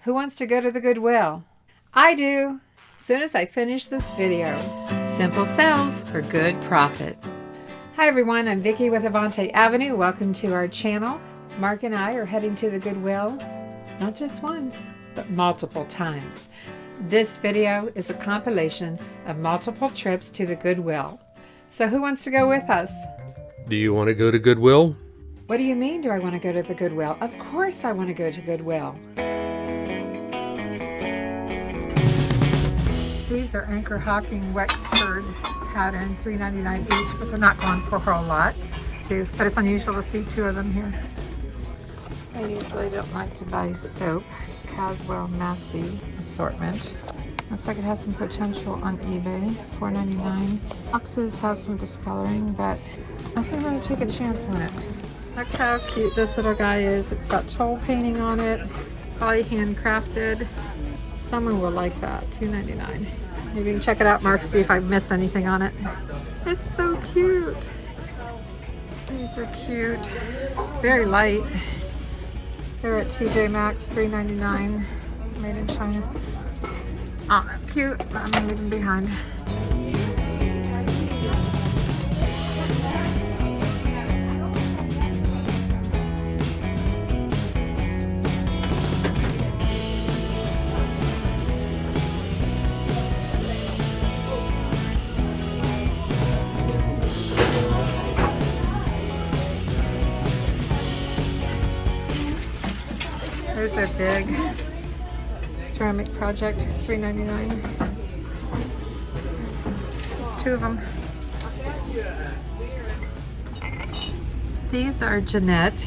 Who wants to go to the Goodwill? I do! As soon as I finish this video. Simple sales for good profit. Hi everyone, I'm Vicki with Avante-Avenue. Welcome to our channel. Mark and I are heading to the Goodwill, not just once, but multiple times. This video is a compilation of multiple trips to the Goodwill. So who wants to go with us? Do you want to go to Goodwill? What do you mean, do I want to go to the Goodwill? Of course I want to go to Goodwill. These are Anchor Hocking Wexford pattern, $3.99 each, but they're not going for a whole lot. But it's unusual to see two of them here. I usually don't like to buy soap. This Caswell Massey assortment. Looks like it has some potential on eBay, $4.99. Boxes have some discoloring, but I think I'm going to take a chance on it. Look how cute this little guy is. It's got toll painting on it, probably handcrafted. Someone will like that, $2.99. Maybe you can check it out, Mark, see if I've missed anything on it. It's so cute. These are cute. Very light. They're at TJ Maxx, $3.99. Made in China. Oh, cute. I'm gonna leave them behind. Those are big. Ceramic project, $3.99. There's two of them. These are Jeanette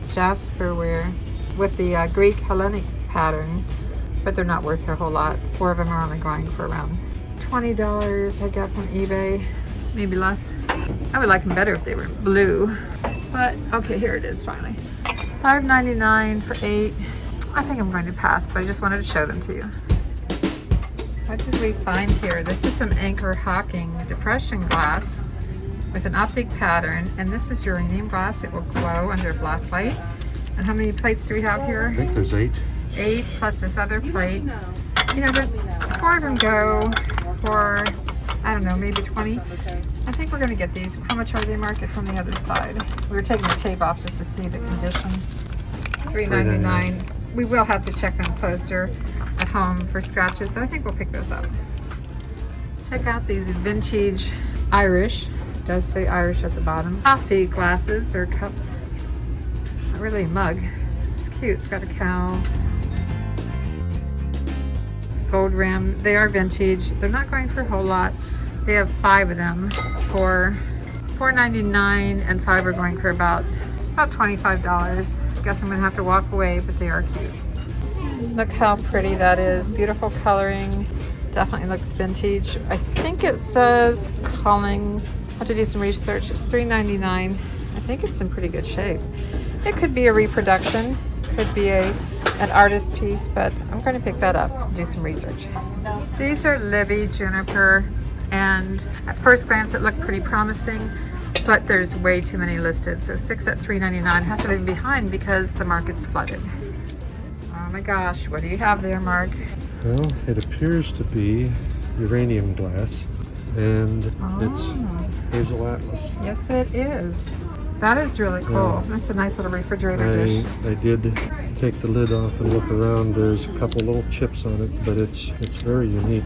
Jasperware with the Greek Hellenic pattern, but they're not worth a whole lot. Four of them are only going for around $20, I guess, on eBay, maybe less. I would like them better if they were blue, but okay, here it is finally. $5.99 for 8. I think I'm going to pass, but I just wanted to show them to you. What did we find here? This is some Anchor Hocking depression glass with an optic pattern, and this is uranium glass. It will glow under black light. And how many plates do we have here? I think there's 8. 8 plus this other plate. You know, four of them go for, I don't know, maybe 20. I think we're going to get these. How much are they, Mark? It's on the other side. We were taking the tape off just to see the condition. $3.99. We will have to check them closer at home for scratches, but I think we'll pick this up. Check out these vintage Irish. It does say Irish at the bottom. Coffee glasses or cups. Not really a mug. It's cute. It's got a cow. Gold rim. They are vintage. They're not going for a whole lot. They have 5 of them for $4.99, and 5 are going for about $25. I guess I'm gonna have to walk away, but they are cute. Look how pretty that is. Beautiful coloring. Definitely looks vintage. I think it says Collings. I have to do some research. It's $3.99. I think it's in pretty good shape. It could be a reproduction. Could be an artist piece, but I'm going to pick that up and do some research. These are Libby Juniper. And at first glance it looked pretty promising, but there's way too many listed. So 6 at $3.99. I have to leave them behind because the market's flooded. Oh my gosh, what do you have there, Mark? Well, it appears to be uranium glass, and it's hazel atlas. Yes, it is. That is really cool. That's a nice little refrigerator dish. I did take the lid off and look around. There's a couple little chips on it, but it's very unique.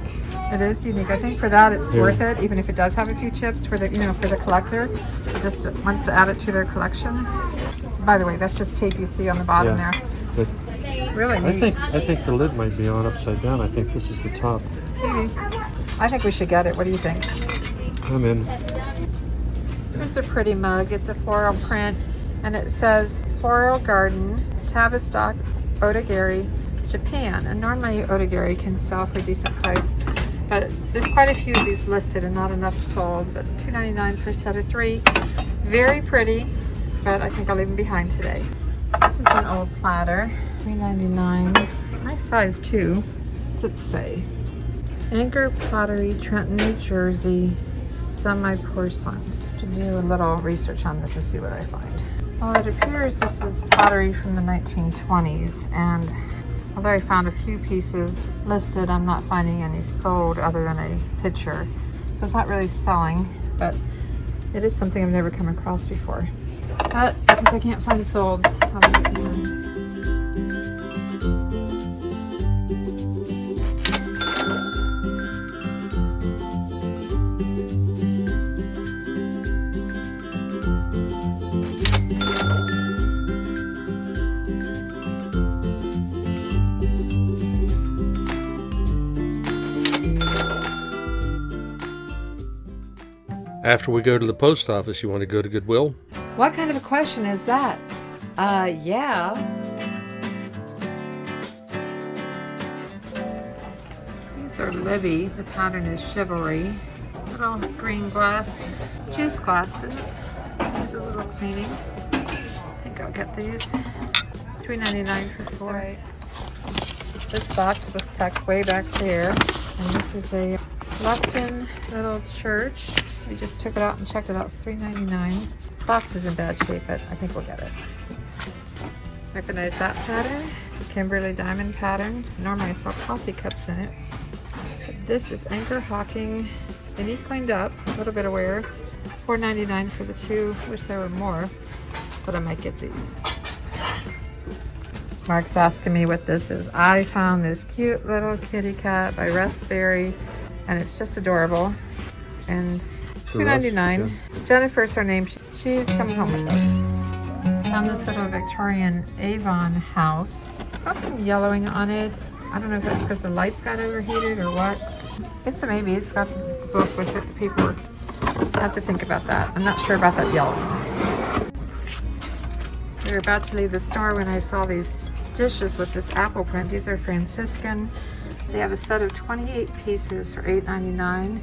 It is unique. I think for that it's worth it, even if it does have a few chips for the, for the collector who just wants to add it to their collection. By the way, that's just tape you see on the bottom there. But really neat. I think the lid might be on upside down. I think this is the top. Maybe. I think we should get it. What do you think? I'm in. Here's a pretty mug. It's a floral print, and it says Floral Garden, Tavistock, Otagiri, Japan. And normally Otagiri can sell for a decent price, but there's quite a few of these listed and not enough sold. But $2.99 for a set of 3. Very pretty, but I think I'll leave them behind today. This is an old platter, $3.99. Nice size too. What's it say? Anchor Pottery, Trenton, New Jersey, semi-porcelain. To do a little research on this and see what I find. Well, it appears this is pottery from the 1920s, and Although I found a few pieces listed, I'm not finding any sold other than a picture. So it's not really selling, but it is something I've never come across before. But because I can't find solds, I'll leave it alone. After we go to the post office, you want to go to Goodwill? What kind of a question is that? Yeah. These are Libby. The pattern is Chivalry. Little green glass juice glasses. These a little cleaning. I think I'll get these. $3.99 for 4. Right. This box was tucked way back there. And this is a Lupton little church. We just took it out and checked it out. It's $3.99. Box is in bad shape, but I think we'll get it. Recognize that pattern? Kimberly diamond pattern. Normally I sell coffee cups in it. But this is Anchor Hawking. They need cleaned up. A little bit of wear. $4.99 for the 2. Wish there were more, but I might get these. Mark's asking me what this is. I found this cute little kitty cat by Raspberry, and it's just adorable. And $2.99. Jennifer's her name. She's coming home with us. Found this little Victorian Avon house. It's got some yellowing on it. I don't know if that's because the lights got overheated or what. It's a maybe. It's got the book with it, the paperwork. I have to think about that. I'm not sure about that yellowing. We were about to leave the store when I saw these dishes with this apple print. These are Franciscan. They have a set of 28 pieces for $8.99.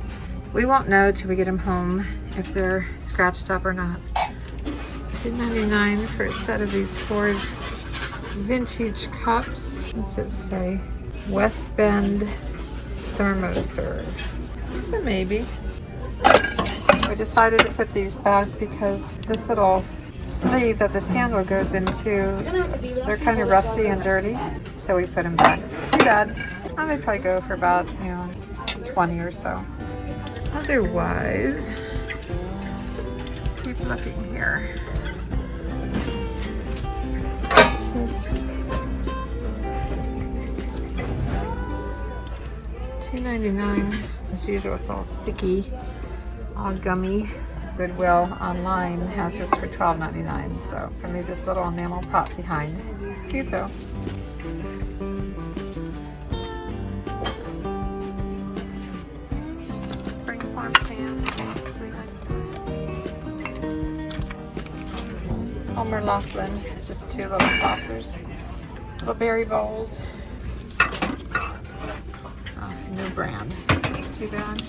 We won't know till we get them home if they're scratched up or not. $2.99 for a set of these 4 vintage cups. What's it say? West Bend Thermoserve. It's a maybe. I decided to put these back because this little sleeve that this handle goes into, they're kind of rusty and dirty, so we put them back. Too bad. Oh, they probably go for about, 20 or so. Otherwise, keep looking here. What's this? $2.99. As usual, it's all sticky, all gummy. Goodwill online has this for $12.99. So I'm gonna leave this little enamel pot behind. It's cute though. Homer Laughlin, just 2 little saucers. Little berry bowls. Oh, new brand. That's too bad.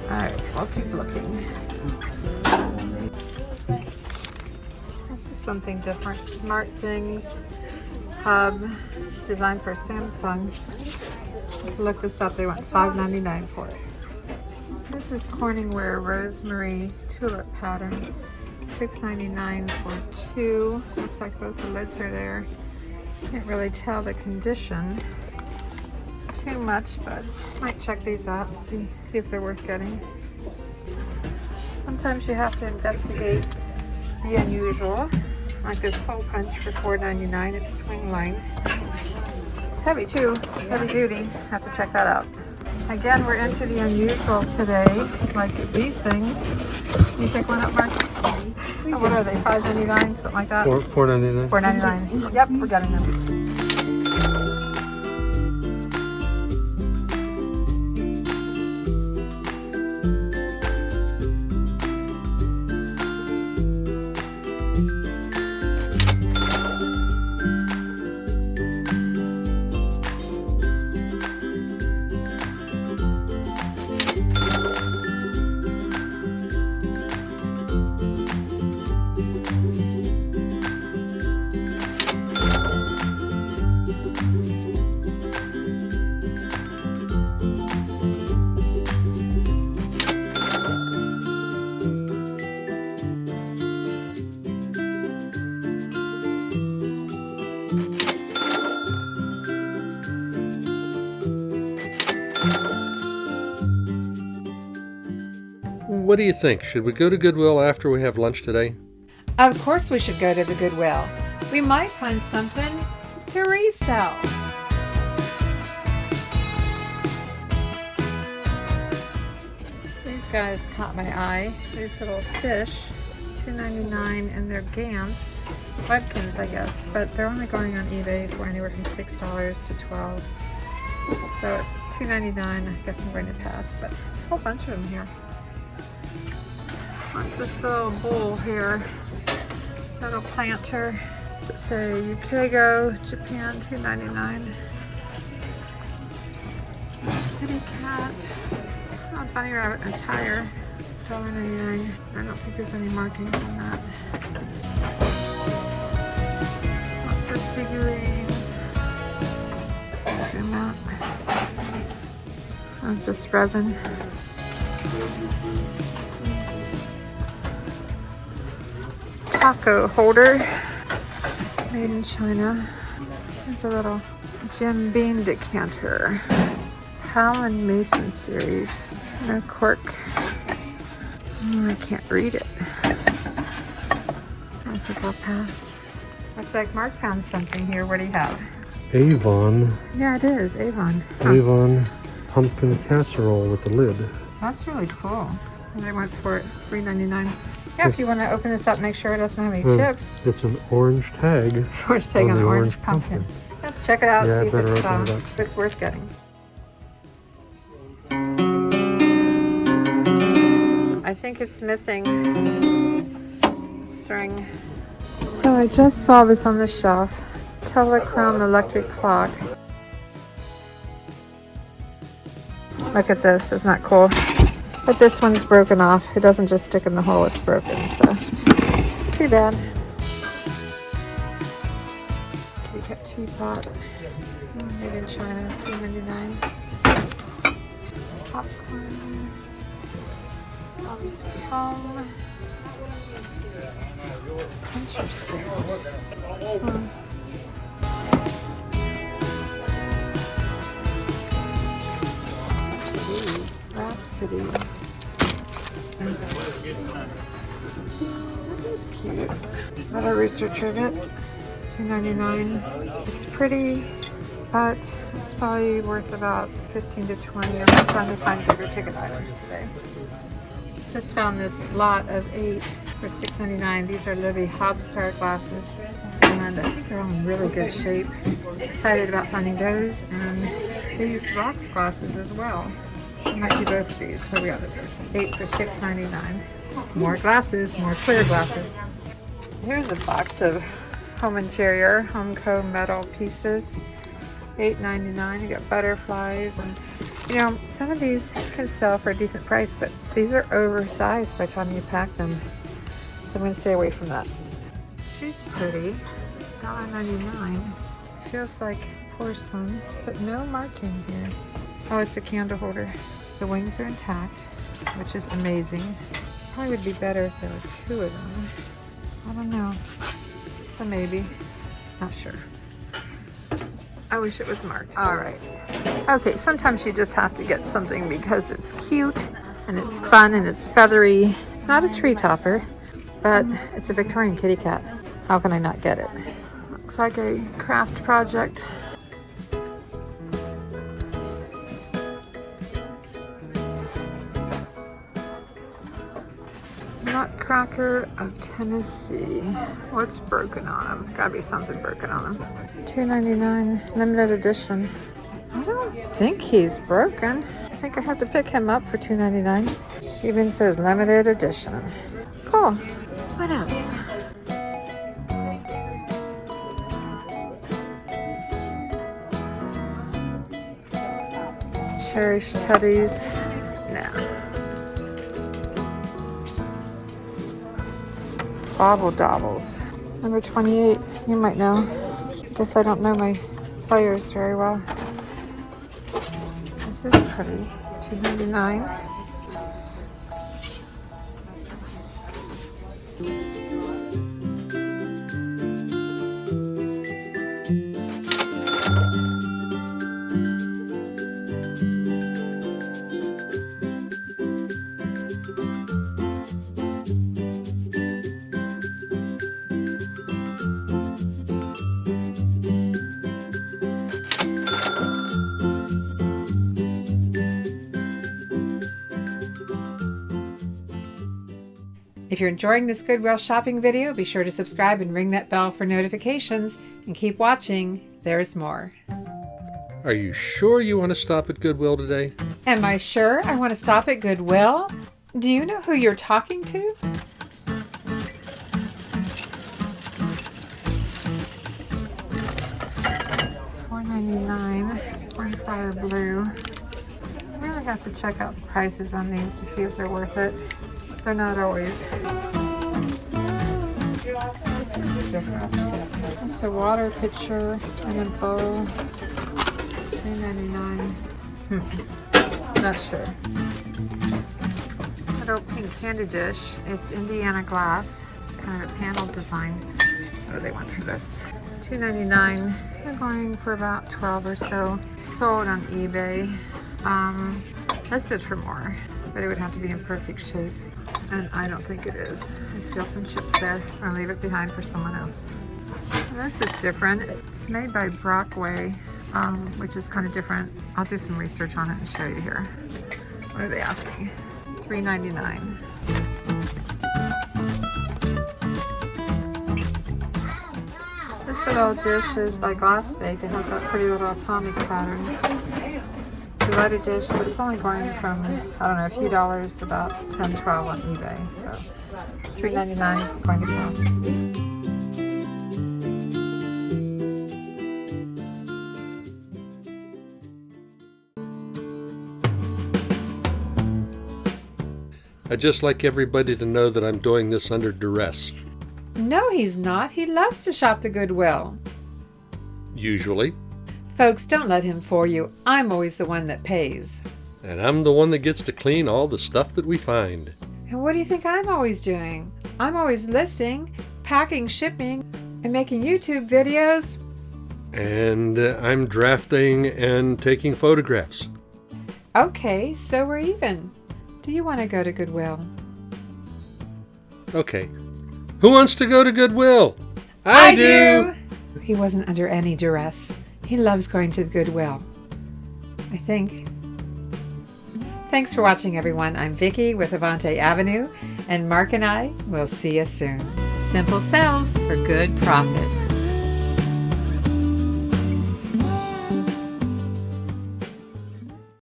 Alright, we'll keep looking. This is something different. Smart Things Hub, designed for Samsung. To look this up, they went $5.99 for it. This is Corningware Rosemary Tulip pattern. $6.99 for 2. Looks like both the lids are there. Can't really tell the condition too much, but might check these out, see if they're worth getting. Sometimes you have to investigate the unusual. Like this hole punch for $4.99. It's swing line. It's heavy too, heavy duty. Have to check that out. Again, we're into the unusual today, like these things. You pick one up, Mark? Oh, what are they, $5.99, something like that? $4.99. $4.99. Yep, we're getting them. what do you think? Should we go to Goodwill after we have lunch today? Of course we should go to the Goodwill. We might find something to resell. These guys caught my eye. These little fish, $2.99, and they're gants, webkins, I guess, but they're only going on eBay for anywhere from $6 to $12. So at $2.99, I guess I'm going to pass, but there's a whole bunch of them here. What's this little bowl here? Little planter. Does it say Yukego, Japan, $2.99. Kitty cat. Oh, bunny rabbit and tire, $1.99. I don't think there's any markings on that. Lots of figurines. Zoom out. Oh, it's just resin. Taco holder, made in China. There's a little Jim Beam decanter. Howland Mason series. No cork. Oh, I can't read it. I think I'll pass. Looks like Mark found something here. What do you have? Avon. Yeah, it is. Avon. Huh. Avon pumpkin casserole with the lid. That's really cool. And I went for it, $3.99. Yeah, if you want to open this up, make sure it doesn't have any chips. It's an orange tag. Orange tag on the orange pumpkin. Let's check it out, Yeah, see if better open it up. it's worth getting. I think it's missing string. So I just saw this on the shelf. Telechrome electric clock. Look at this, isn't that cool? But this one's broken off. It doesn't just stick in the hole, it's broken, so too bad. Kitty cat teapot. Made in China, $3.99. Popcorn. Sweet home. Interesting. These Rhapsody. This is cute. Another rooster trivet, $2.99. It's pretty, but it's probably worth about 15 to 20. I'm trying to find bigger ticket items today. Just found this lot of 8 for $6.99. These are Libby Hobstar glasses, and I think they're all in really good shape. Excited about finding those, and these rocks glasses as well. So it might be both of these. What are we got? 8 for $6.99. More glasses, more clear glasses. Here's a box of Home Interior Homeco metal pieces. $8.99. You got butterflies, and you know, some of these can sell for a decent price, but these are oversized by the time you pack them. So I'm going to stay away from that. She's pretty. $1.99. Feels like porcelain, but no marking here. Oh, it's a candle holder. The wings are intact, which is amazing. Probably would be better if there were 2 of them. I don't know. It's a maybe. Not sure. I wish it was marked. All right. Okay, sometimes you just have to get something because it's cute and it's fun and it's feathery. It's not a tree topper, but it's a Victorian kitty cat. How can I not get it? Looks like a craft project. Nutcracker of Tennessee. What's broken on them? Gotta be something broken on them. $2.99 limited edition. I don't think he's broken. I think I have to pick him up for $2.99. Even says limited edition. Cool. What else? Cherished Teddies. Nah. Bobble Dobbles. Number 28. You might know. Guess I don't know my players very well. This is pretty. It's $2.99. If you're enjoying this Goodwill shopping video, be sure to subscribe and ring that bell for notifications, and keep watching. There's more. Are you sure you want to stop at Goodwill today? Am I sure I want to stop at Goodwill? Do you know who you're talking to? $4.99 Cornflower Blue. I really have to check out the prices on these to see if they're worth it. They're not always. This is different. It's a water pitcher and a bowl. $3.99. Not sure. Little pink candy dish. It's Indiana glass. Kind of a panel design. What do they want for this? $2.99. They're going for about 12 or so. Sold on eBay. Listed for more, but it would have to be in perfect shape. And I don't think it is. I just feel some chips there, so I'll leave it behind for someone else. And this is different. It's made by Brockway, which is kind of different. I'll do some research on it and show you here. What are they asking? $3.99. This little dish is by Glassbake. It has that pretty little atomic pattern. Divided dish, but it's only going from, I don't know, a few dollars to about $10, $12 on eBay. So $3.99 going to cost. I'd just like everybody to know that I'm doing this under duress. No, he's not. He loves to shop the Goodwill. Usually. Folks, don't let him fool you. I'm always the one that pays. And I'm the one that gets to clean all the stuff that we find. And what do you think I'm always doing? I'm always listing, packing, shipping, and making YouTube videos. And I'm drafting and taking photographs. Okay, so we're even. Do you want to go to Goodwill? Okay. Who wants to go to Goodwill? I do! He wasn't under any duress. He loves going to the Goodwill, I think. Thanks for watching, everyone. I'm Vicki with Avante-Avenue, and Mark and I will see you soon. Simple sales for good profit.